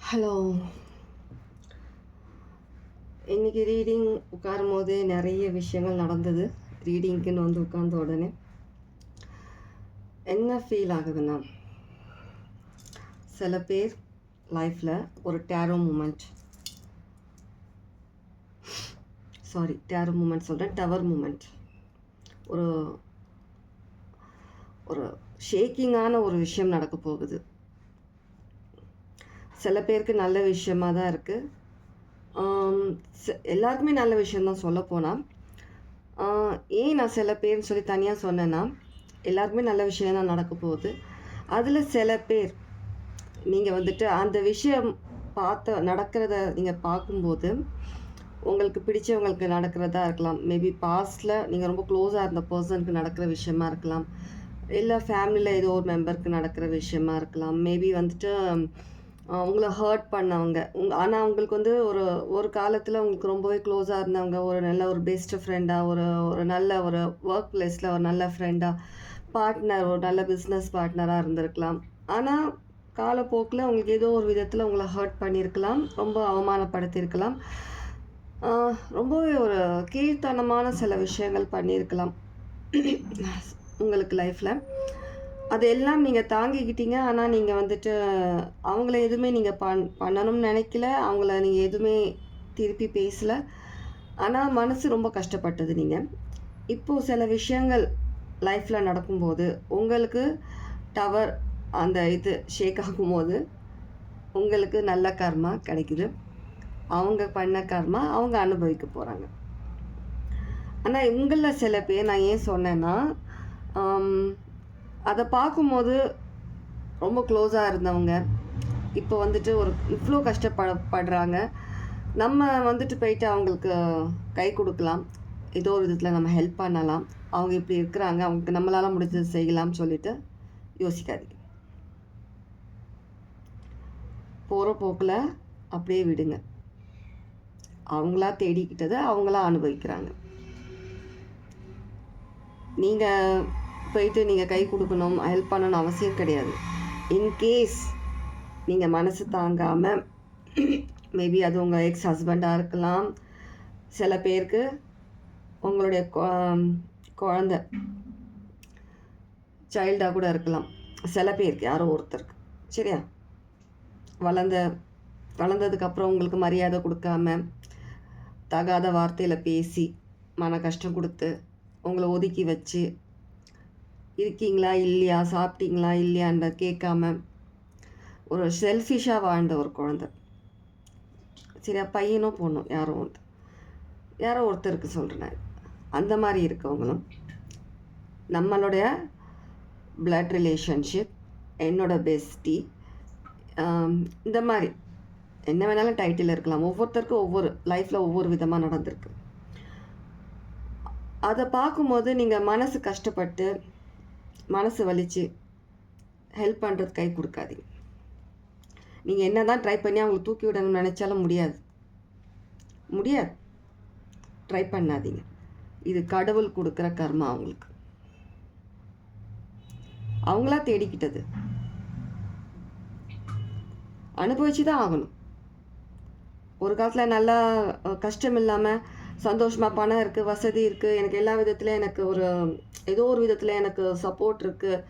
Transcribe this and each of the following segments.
Hello. இன்றைக்கி reading உட்காரும்போது நிறைய விஷயங்கள் நடந்தது. ரீடிங்க்குன்னு வந்து உட்கார்ந்த உடனே என்ன ஃபீல் ஆகுதுன்னா, சில பேர் லைஃப்பில் ஒரு டேரோ மூமெண்ட் சொல்கிறேன், டவர் மூமெண்ட், ஒரு ஒரு ஷேக்கிங்கான ஒரு விஷயம் நடக்க போகுது. சில பேருக்கு நல்ல விஷயமாக தான் இருக்குது. எல்லாருக்குமே நல்ல விஷயந்தான் சொல்லப்போனால். ஏன் நான் சில பேர்னு சொல்லி தனியாக சொன்னேன்னா, எல்லாருக்குமே நல்ல விஷயம் தான் நடக்க போகுது. அதில் சில பேர் நீங்கள் வந்துட்டு அந்த விஷயம் நடக்கிறத நீங்கள் பார்க்கும்போது உங்களுக்கு பிடிச்சவங்களுக்கு நடக்கிறதா இருக்கலாம். மேபி பாஸ்டில் நீங்கள் ரொம்ப க்ளோஸாக இருந்த பர்சனுக்கு நடக்கிற விஷயமா இருக்கலாம். இல்லை ஃபேமிலியில் ஏதோ ஒரு மெம்பருக்கு நடக்கிற விஷயமா இருக்கலாம். மேபி வந்துட்டு உங்களை ஹர்ட் பண்ணவங்க ஆனால் உங்களுக்கு வந்து ஒரு காலத்தில் உங்களுக்கு ரொம்பவே க்ளோஸாக இருந்தவங்க, ஒரு நல்ல ஒரு பெஸ்ட் ஃப்ரெண்டாக, ஒரு நல்ல ஒரு ஒர்க் பிளேஸில் ஒரு நல்ல ஃப்ரெண்டாக, பார்ட்னர், ஒரு நல்ல பிஸ்னஸ் பார்ட்னராக இருந்திருக்கலாம். ஆனால் காலப்போக்கில் உங்களுக்கு ஏதோ ஒரு விதத்தில் உங்களை ஹர்ட் பண்ணியிருக்கலாம், ரொம்ப அவமானப்படுத்தியிருக்கலாம், ரொம்பவே ஒரு கீழ்த்தனமான சில விஷயங்கள் பண்ணியிருக்கலாம் உங்களுக்கு லைஃப்பில். அதெல்லாம் நீங்கள் தாங்கிக்கிட்டீங்க. ஆனால் நீங்கள் வந்துட்டு அவங்கள எதுவுமே நீங்கள் பண்ணணும்னு நினைக்கல, அவங்கள நீங்கள் எதுவுமே திருப்பி பேசலை. ஆனால் மனசு ரொம்ப கஷ்டப்பட்டது நீங்கள். இப்போது சில விஷயங்கள் லைஃப்பில் நடக்கும்போது உங்களுக்கு டவர் அந்த இது ஷேக் ஆகும்போது உங்களுக்கு நல்ல கர்மா கிடைக்குது. அவங்க பண்ண கர்மா அவங்க அனுபவிக்க போகிறாங்க. ஆனால் உங்களில் சில பேர், நான் ஏன் சொன்னேன்னா, அதை பார்க்கும்போது ரொம்ப க்ளோஸாக இருந்தவங்க இப்போ வந்துட்டு இவ்வளோ கஷ்டப்படுறாங்க. நம்ம வந்துட்டு போயிட்டு அவங்களுக்கு கை கொடுக்கலாம், ஏதோ ஒரு விதத்தில் நம்ம ஹெல்ப் பண்ணலாம், அவங்க இப்படி இருக்கிறாங்க, அவங்களுக்கு நம்மளால் முடிஞ்சது செய்யலாம்னு சொல்லிட்டு யோசிக்காதீங்க. போகிற போக்கில் அப்படியே விடுங்க. அவங்களா தேடிக்கிட்டதை அவங்களா அனுபவிக்கிறாங்க. நீங்கள் போயிட்டு நீங்கள் கை கொடுக்கணும், ஹெல்ப் பண்ணணும்னு அவசியம் கிடையாது. இன்கேஸ் நீங்கள் மனசு தாங்காமல், மேபி அது உங்கள் எக்ஸ் ஹஸ்பண்டாக இருக்கலாம், சில பேருக்கு உங்களுடைய குழந்தை சைல்டாக கூட இருக்கலாம், சில பேருக்கு யாரோ ஒருத்தருக்கு, சரியா, வளர்ந்ததுக்கப்புறம் உங்களுக்கு மரியாதை கொடுக்காம, தகாத வார்த்தையில் பேசி மன கஷ்டம் கொடுத்து உங்களை ஒதுக்கி வச்சு, இருக்கீங்களா இல்லையா, சாப்பிட்டீங்களா இல்லையான்ற கேட்காம ஒரு செல்ஃபிஷாக வாழ்ந்த ஒரு குழந்தை, சரியா, பையனோ பொண்ணும் யாரோ ஒருத்தருக்கு சொல்கிறேன். அந்த மாதிரி இருக்கவங்களும் நம்மளுடைய பிளட் ரிலேஷன்ஷிப், என்னோட பெஸ்டி, இந்த மாதிரி என்ன வேணாலும் டைட்டில் இருக்கலாம். ஒவ்வொருத்தருக்கும் ஒவ்வொரு லைஃப்பில் ஒவ்வொரு விதமாக நடந்திருக்கு. அதை பார்க்கும்போது நீங்கள் மனசு கஷ்டப்பட்டு மனசு வலிச்சு ஹெல்ப் பண்ணுறது கை கொடுக்காதீங்க. நீங்கள் என்ன தான் ட்ரை பண்ணி அவங்களை தூக்கி விடணும்னு நினச்சாலும் முடியாது. ட்ரை பண்ணாதீங்க. இது கடவுள் கொடுக்குற கர்மா. அவங்களா தேடிக்கிட்டது, அனுபவிச்சு தான் ஆகணும். ஒரு காலத்தில் நல்லா கஷ்டம் இல்லாமல் சந்தோஷமாக பணம் இருக்குது, வசதி இருக்குது, எனக்கு எல்லா விதத்துலையும் எனக்கு ஏதோ ஒரு விதத்தில் எனக்கு சப்போர்ட் இருக்குது,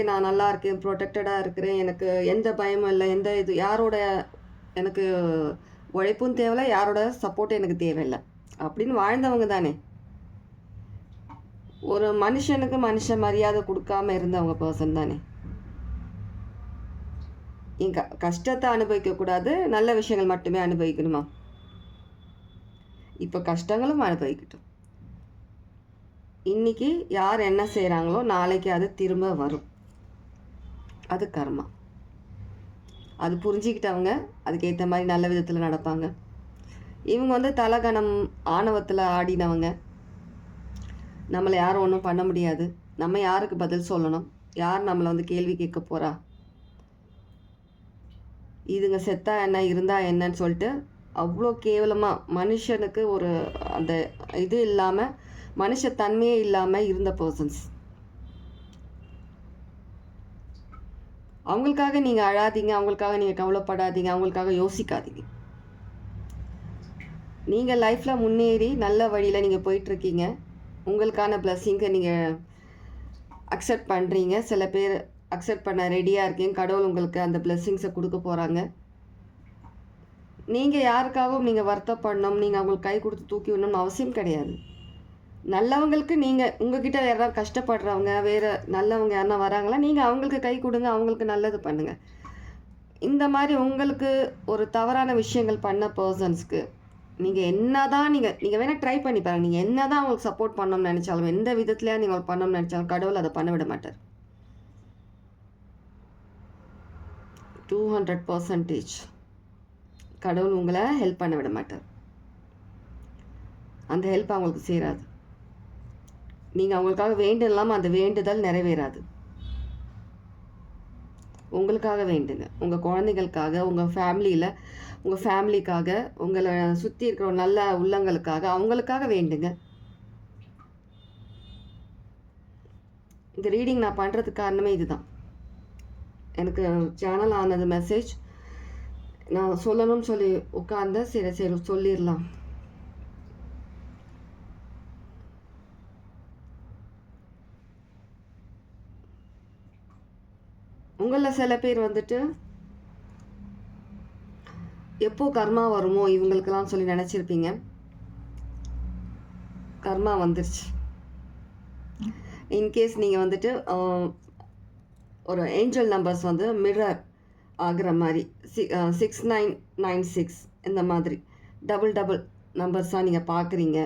நான் நல்லா இருக்கேன், ப்ரொடெக்டடாக இருக்கிறேன், எனக்கு எந்த பயமும் இல்லை, யாரோட எனக்கு உழைப்பும் தேவையில்லை, யாரோட சப்போர்ட்டும் எனக்கு தேவையில்லை அப்படின்னு வாழ்ந்தவங்க தானே. ஒரு மனுஷனுக்கு மனுஷன் மரியாதை கொடுக்காம இருந்தவங்க பர்சன் தானே. இங்கே கஷ்டத்தை அனுபவிக்கக்கூடாது, நல்ல விஷயங்கள் மட்டுமே அனுபவிக்கணுமா? இப்போ கஷ்டங்களும் அனுபவிக்கட்டும். இன்னைக்கு யார் என்ன செய்கிறாங்களோ நாளைக்கு அது திரும்ப வரும். அது கர்மா. அது புரிஞ்சிக்கிட்டவங்க அதுக்கேற்ற மாதிரி நல்ல விதத்தில் நடப்பாங்க. இவங்க தலகணம் ஆணவத்தில் ஆடினவங்க. நம்மளை யாரும் ஒன்றும் பண்ண முடியாது, நம்ம யாருக்கு பதில் சொல்லணும், யார் நம்மளை கேள்வி கேட்க போகிறா, இதுங்க செத்தா என்ன இருந்தா என்னன்னு சொல்லிட்டு அவ்வளோ கேவலமாக மனுஷனுக்கு அந்த இது இல்லாமல், மனுஷத்தன்மையே இல்லாமல் இருந்த பர்சன்ஸ். அவங்களுக்காக நீங்கள் அழாதீங்க, அவங்களுக்காக நீங்கள் கவலைப்படாதீங்க, அவங்களுக்காக யோசிக்காதீங்க. நீங்கள் லைஃப்பில் முன்னேறி நல்ல வழியில் நீங்கள் போயிட்டுருக்கீங்க. உங்களுக்கான பிளஸ்ஸிங்கை நீங்கள் அக்செப்ட் பண்ணுறீங்க. சில பேர் அக்செப்ட் பண்ண ரெடியாக இருக்கீங்க. கடவுள் உங்களுக்கு அந்த பிளெஸ்ஸிங்ஸை கொடுக்க போகிறாங்க. நீங்கள் யாருக்காகவும் நீங்கள் வருத்தப்படணும், நீங்கள் அவங்களுக்கு கை கொடுத்து தூக்கி விடணும்னு அவசியம் கிடையாது. நல்லவங்களுக்கு நீங்கள் உங்ககிட்ட யாராவது கஷ்டப்படுறவங்க, வேறு நல்லவங்க யாருன்னா வராங்களா, நீங்கள் அவங்களுக்கு கை கொடுங்க, அவங்களுக்கு நல்லது பண்ணுங்கள். இந்த மாதிரி உங்களுக்கு ஒரு தவறான விஷயங்கள் பண்ண பர்சன்ஸ்க்கு நீங்கள் என்ன தான் நீங்கள் வேணால் ட்ரை பண்ணி பாருங்கள். நீங்கள் என்ன தான் அவங்களுக்கு சப்போர்ட் பண்ணணும்னு நினச்சாலும், எந்த விதத்துலையா நீங்கள் பண்ணணும்னு நினச்சாலும் கடவுள் அதை பண்ண விட மாட்டார். 200% கடவுள் உங்களை ஹெல்ப் பண்ண விட மாட்டார். அந்த ஹெல்ப் அவங்களுக்கு சேராது. நீங்கள் அவங்களுக்காக வேண்டலாமல் அந்த வேண்டுதல் நிறைவேறாது. உங்களுக்காக வேண்டுங்க, உங்கள் குழந்தைகளுக்காக, உங்கள் ஃபேமிலியில் உங்கள் ஃபேமிலிக்காக, உங்களை சுற்றி இருக்கிற நல்ல உள்ளங்களுக்காக, அவங்களுக்காக வேண்டுங்க. இந்த ரீடிங் நான் பண்ணுறதுக்கு காரணமே இதுதான். எனக்கு சேனல் ஆனது மெசேஜ் நான் சொல்லணும்னு சொல்லி உட்கார்ந்தேன். சரி சரி சொல்லிடலாம். உங்களில் சில பேர் வந்துட்டு எப்போ கர்மா வருமோ இவங்களுக்கெல்லாம் சொல்லி நினச்சிருப்பீங்க. கர்மா வந்துருச்சு. இன்கேஸ் நீங்கள் வந்துட்டு ஒரு ஏஞ்சல் நம்பர்ஸ் வந்து மிரர் ஆகிற மாதிரி 6996 இந்த மாதிரி டபுள் நம்பர்ஸாக நீங்கள் பார்க்குறீங்க,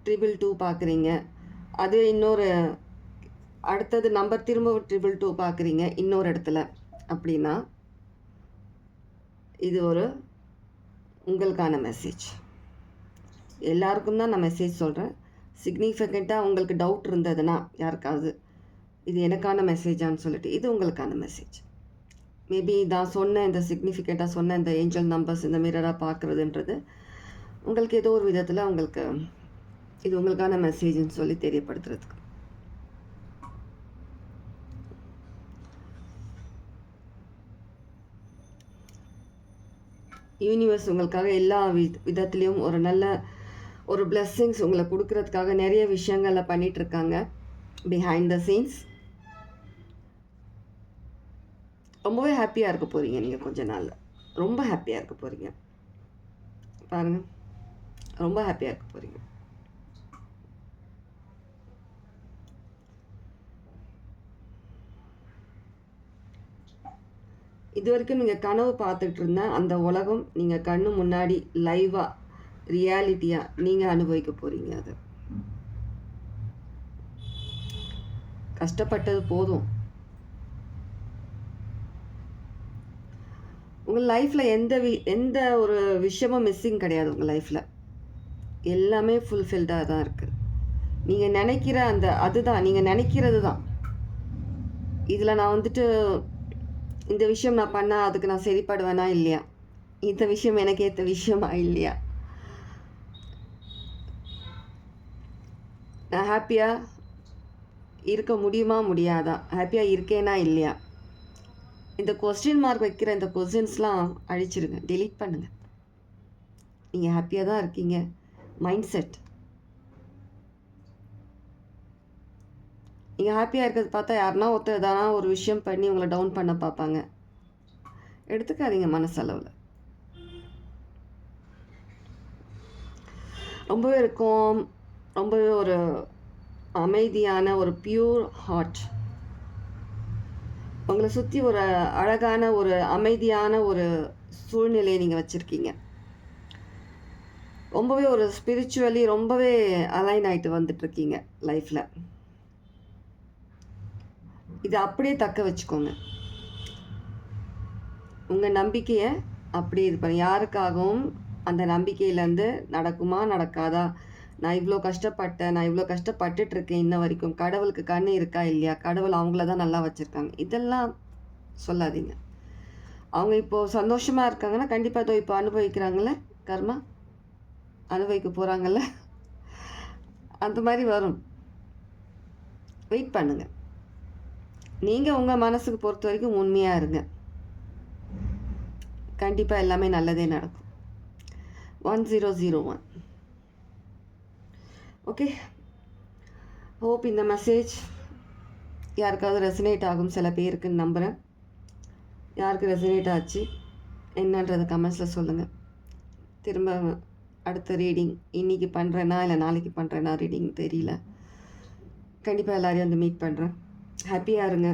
222 பார்க்குறீங்க, அது இன்னொரு அடுத்தது நம்பர் திரும்ப 222 பார்க்குறீங்க இன்னொரு இடத்துல அப்படின்னா இது ஒரு உங்களுக்கான மெசேஜ். எல்லாருக்கும் தான் நான் மெசேஜ் சொல்கிறேன். சிக்னிஃபிகண்ட்டாக உங்களுக்கு டவுட் இருந்ததுன்னா யாருக்காவது இது எனக்கான மெசேஜான்னு சொல்லிட்டு இது உங்களுக்கான மெசேஜ். மேபி நான் சொன்ன இந்த சிக்னிஃபிகண்ட்டாக சொன்ன இந்த ஏஞ்சல் நம்பர்ஸ் இந்த மிரராக பார்க்குறதுன்றது உங்களுக்கு ஏதோ ஒரு விதத்தில் உங்களுக்கு இது உங்களுக்கான மெசேஜ்னு சொல்லி தெரியப்படுத்துறதுக்கு. யூனிவர்ஸ் உங்களுக்காக எல்லா விதத்துலேயும் ஒரு நல்ல ஒரு பிளெஸ்ஸிங்ஸ் உங்களை கொடுக்கறதுக்காக நிறைய விஷயங்களை பண்ணிகிட்ருக்காங்க பிஹைண்ட் த சீன்ஸ். ரொம்பவே ஹாப்பியாக இருக்க போகிறீங்க. நீங்கள் கொஞ்ச நாளில் ரொம்ப ஹாப்பியாக இருக்க போகிறீங்க. பாருங்கள், ரொம்ப ஹாப்பியாக இருக்க போகிறீங்க. இது வரைக்கும் நீங்கள் கனவு பார்த்துட்டு இருந்த அந்த உலகம் நீங்கள் கண்ணு முன்னாடி லைவாக ரியாலிட்டியாக நீங்கள் அனுபவிக்க போகிறீங்க. அது கஷ்டப்பட்டது போதும். உங்கள் லைஃப்பில் எந்த ஒரு விஷயமும் மிஸ்ஸிங் கிடையாது. உங்கள் லைஃப்பில் எல்லாமே ஃபுல்ஃபில்டாக தான் இருக்குது. நீங்கள் நினைக்கிற அதுதான் நீங்கள் நினைக்கிறது தான். இதில் நான் வந்துட்டு இந்த விஷயம் நான் பண்ணால் அதுக்கு நான் சரிப்படுவேனா இல்லையா, இந்த விஷயம் எனக்கு ஏற்ற விஷயமா இல்லையா, நான் ஹாப்பியாக இருக்க முடியுமா முடியாதா, ஹாப்பியாக இருக்கேனா இல்லையா, இந்த கொஸ்டின் மார்க் வைக்கிற இந்த கொஸ்டின்ஸ்லாம் அழிச்சிருங்க, டெலீட் பண்ணுங்கள். நீங்கள் ஹாப்பியாக தான் இருக்கீங்க. Mind set. நீங்கள் ஹாப்பியாக இருக்கிறது பார்த்தா யாருன்னா ஒருத்தர் எதனா ஒரு விஷயம் பண்ணி உங்களை டவுன் பண்ண பார்ப்பாங்க. எடுத்துக்காதீங்க மனசளவில். ரொம்பவே இருக்கும். ரொம்பவே ஒரு அமைதியான ஒரு பியூர் ஹார்ட். உங்களை சுற்றி ஒரு அழகான ஒரு அமைதியான ஒரு சூழ்நிலையை நீங்கள் வச்சுருக்கீங்க. ரொம்பவே ஒரு ஸ்பிரிச்சுவலி ரொம்பவே அலைன் ஆகிட்டு வந்துட்டுருக்கீங்க லைஃப்பில். இதை அப்படியே தக்க வச்சுக்கோங்க. உங்கள் நம்பிக்கையை அப்படியே இது பண்ணி யாருக்காகவும் அந்த நம்பிக்கையிலேருந்து நடக்குமா நடக்காதா, நான் இவ்வளோ கஷ்டப்பட்டேன், நான் இவ்வளோ கஷ்டப்பட்டுட்ருக்கேன் இன்ன வரைக்கும், கடவுளுக்கு கண்ணு இருக்கா இல்லையா, கடவுள் அவங்கள தான் நல்லா வச்சுருக்காங்க, இதெல்லாம் சொல்லாதீங்க. அவங்க இப்போது சந்தோஷமாக இருக்காங்கன்னா கண்டிப்பாக இதோ இப்போ அனுபவிக்கிறாங்களே கர்மா, அனுபவிக்க போகிறாங்கல்ல, அந்த மாதிரி வரும். வெயிட் பண்ணுங்கள். நீங்கள் உங்கள் மனசுக்கு பொறுத்த வரைக்கும் உண்மையாக இருங்க. கண்டிப்பாக எல்லாமே நல்லதே நடக்கும். 1001. ஓகே, ஹோப் இந்த மெசேஜ் யாருக்காவது ரெசனேட் ஆகும் சில பேருக்குன்னு நம்புகிறேன். யாருக்கு ரெசனேட் ஆச்சு என்னன்றது கமெண்ட்ஸில் சொல்லுங்கள். திரும்ப அடுத்த ரீடிங் இன்றைக்கி பண்ணுறேன்னா இல்லை நாளைக்கு பண்ணுறேன்னா ரீடிங் தெரியல. கண்டிப்பாக எல்லாரையும் வந்து மீட் பண்ணுறேன். ஹாப்பியாக இருங்க.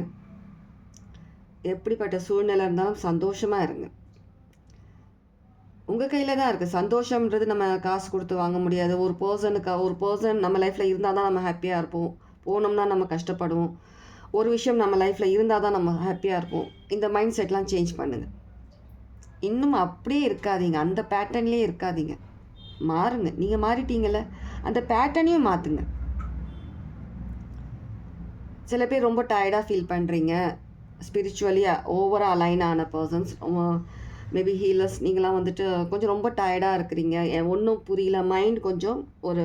எப்படிப்பட்ட சூழ்நிலை இருந்தாலும் சந்தோஷமாக இருங்க. உங்கள் கையில் தான் இருக்குது. சந்தோஷம்ன்றது நம்ம காசு கொடுத்து வாங்க முடியாது. ஒரு பர்சன் நம்ம லைஃப்பில் இருந்தால் தான் நம்ம ஹாப்பியாக இருப்போம். போனோம்னா நம்ம கஷ்டப்படுவோம். ஒரு விஷயம் நம்ம லைஃப்பில் இருந்தால் தான் நம்ம ஹாப்பியாக இருப்போம். இந்த மைண்ட் செட்லாம் சேஞ்ச் பண்ணுங்கள். இன்னும் அப்படியே இருக்காதீங்க, அந்த பேட்டர்ன்லேயே இருக்காதீங்க. மாறுங்க. நீங்கள் மாறிட்டீங்கள்ல, அந்த பேட்டர்னையும் மாற்றுங்க. சில பேர் ரொம்ப டயர்டாக ஃபீல் பண்ணுறீங்க. ஸ்பிரிச்சுவலி ஓவராக அலைன் ஆன பர்சன்ஸ், மேபி ஹீலர்ஸ், நீங்களாம் வந்துட்டு கொஞ்சம் ரொம்ப டயர்டாக இருக்கிறீங்க. ஒன்றும் புரியல. மைண்ட் கொஞ்சம் ஒரு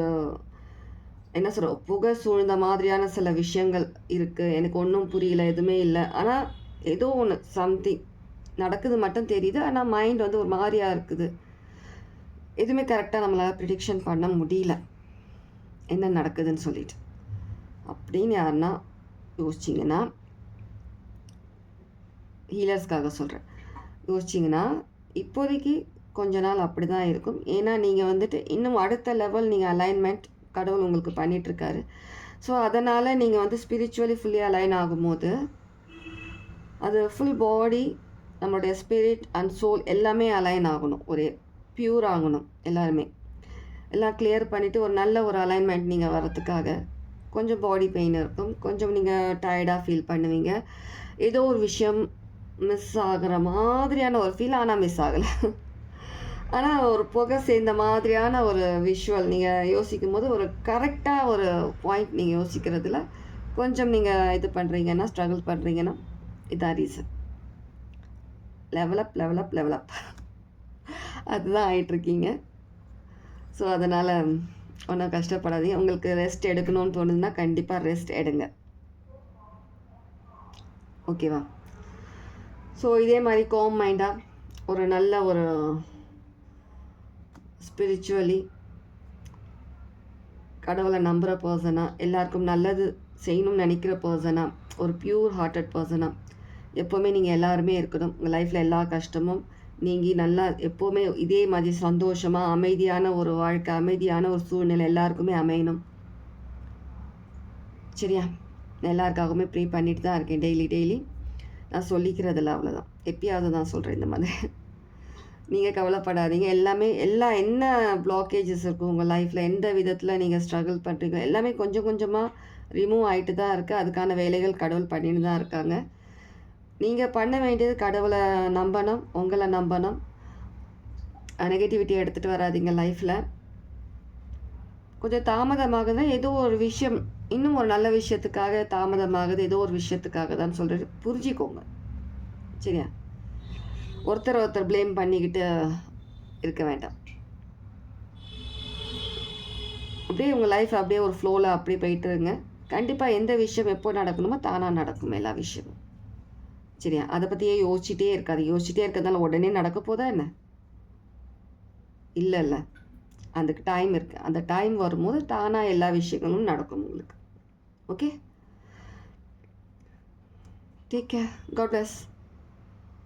என்ன சொல்கிற புகை சூழ்ந்த மாதிரியான சில விஷயங்கள் இருக்குது. எனக்கு ஒன்றும் புரியல, எதுவுமே இல்லை. ஆனால் ஏதோ ஒன்று சம்திங் நடக்குது மட்டும் தெரியுது. ஆனால் மைண்ட் வந்து ஒரு மாதிரியாக இருக்குது. எதுவுமே கரெக்டாக நம்மளால் ப்ரிடிக்ஷன் பண்ண முடியல என்ன நடக்குதுன்னு சொல்லிட்டு. அப்படின்னு யாருன்னா யோசிச்சிங்கன்னா, ஹீலர்ஸ்க்காக சொல்கிறேன், யோசிச்சிங்கன்னா இப்போதைக்கு கொஞ்ச நாள் அப்படி தான் இருக்கும். ஏன்னா நீங்கள் வந்துட்டு இன்னும் அடுத்த லெவல் நீங்கள் அலைன்மெண்ட் கடவுள் உங்களுக்கு பண்ணிகிட்ருக்காரு. ஸோ அதனால் நீங்கள் வந்து ஸ்பிரிச்சுவலி ஃபுல்லி அலைன் ஆகும்போது அது ஃபுல் பாடி, நம்மளுடைய ஸ்பிரிட் அண்ட் சோல் எல்லாமே அலைன் ஆகணும். ஒரே பியூர் ஆகணும். எல்லாருமே எல்லாம் கிளியர் பண்ணிவிட்டு ஒரு நல்ல ஒரு அலைன்மெண்ட் நீங்கள் வர்றதுக்காக கொஞ்சம் பாடி பெயின் இருக்கும். கொஞ்சம் நீங்கள் டயர்டாக ஃபீல் பண்ணுவீங்க. ஏதோ ஒரு விஷயம் மிஸ் ஆகிற மாதிரியான ஒரு ஃபீல், ஆனால் மிஸ் ஆகலை. ஆனால் ஒரு புகை சேர்ந்த மாதிரியான ஒரு விஷுவல் நீங்கள் யோசிக்கும் போது ஒரு கரெக்டாக ஒரு பாயிண்ட் நீங்கள் யோசிக்கிறதுல கொஞ்சம் நீங்கள் இது பண்ணுறீங்கன்னா, ஸ்ட்ரகிள் பண்ணுறீங்கன்னா, இதான் ரீசன். லெவலப் அதுதான் ஆகிட்டுருக்கீங்க. ஸோ அதனால் ஒன்றும் கஷ்டப்படாதீங்க. உங்களுக்கு ரெஸ்ட் எடுக்கணும்னு தோணுதுன்னா கண்டிப்பாக ரெஸ்ட் எடுங்க. ஓகேவா? ஸோ இதே மாதிரி காம் மைண்டாக ஒரு நல்ல ஒரு ஸ்பிரிச்சுவலி கடவுளை நம்புகிற பர்சனாக, எல்லாருக்கும் நல்லது செய்யணும்னு நினைக்கிற பர்சனாக, ஒரு பியூர் ஹார்ட்டட் பர்சனாக எப்போவுமே நீங்கள் எல்லாருமே இருக்கணும். உங்கள் லைஃப்பில் எல்லா கஷ்டமும் நீங்கள் நல்லா எப்போவுமே இதே மாதிரி சந்தோஷமாக அமைதியான ஒரு வாழ்க்கை, அமைதியான ஒரு சூழ்நிலை எல்லாருக்குமே அமையணும். சரியா? நான் எல்லாருக்காகவுமே ப்ரே பண்ணிட்டு தான் இருக்கேன் டெய்லி. நான் சொல்லிக்கிறதில்ல, அவ்வளோதான். எப்பயாவது தான் சொல்கிறேன் இந்த மாதிரி. நீங்கள் கவலைப்படாதீங்க. என்ன பிளாக்கேஜஸ் இருக்கும் உங்கள் லைஃப்பில், எந்த விதத்தில் நீங்கள் ஸ்ட்ரகிள் பண்ணுறீங்க, எல்லாமே கொஞ்சம் கொஞ்சமாக ரிமூவ் ஆகிட்டு தான் இருக்குது. அதுக்கான வேலைகள் கடவுள் பண்ணிட்டு தான் இருக்காங்க. நீங்கள் பண்ண வேண்டியது கடவுளை நம்பணும், உங்களை நம்பணும். நெகட்டிவிட்டி எடுத்துகிட்டு வராதிங்க லைஃப்பில். கொஞ்சம் தாமதமாகுது, ஏதோ ஒரு விஷயம், இன்னும் ஒரு நல்ல விஷயத்துக்காக தாமதமாகுது, ஏதோ ஒரு விஷயத்துக்காக தான் சொல்கிறது. புரிஞ்சிக்கோங்க. சரியா? ஒருத்தர் ப்ளேம் பண்ணிக்கிட்டு இருக்க வேண்டாம். அப்படியே உங்கள் லைஃப் அப்படியே ஒரு ஃப்ளோவில் அப்படியே போயிட்டுருங்க. கண்டிப்பாக எந்த விஷயம் எப்போ நடக்கணுமோ தானாக நடக்கும் எல்லா விஷயமும். சரியா? அதை பற்றியே யோசிச்சுட்டே இருக்காது. யோசிச்சுட்டே இருக்கிறதால உடனே நடக்க போதா என்ன? இல்லை, அதுக்கு டைம் இருக்குது. அந்த டைம் வரும்போது தானாக எல்லா விஷயங்களும் நடக்கும் உங்களுக்கு. Okay, take care. God plus.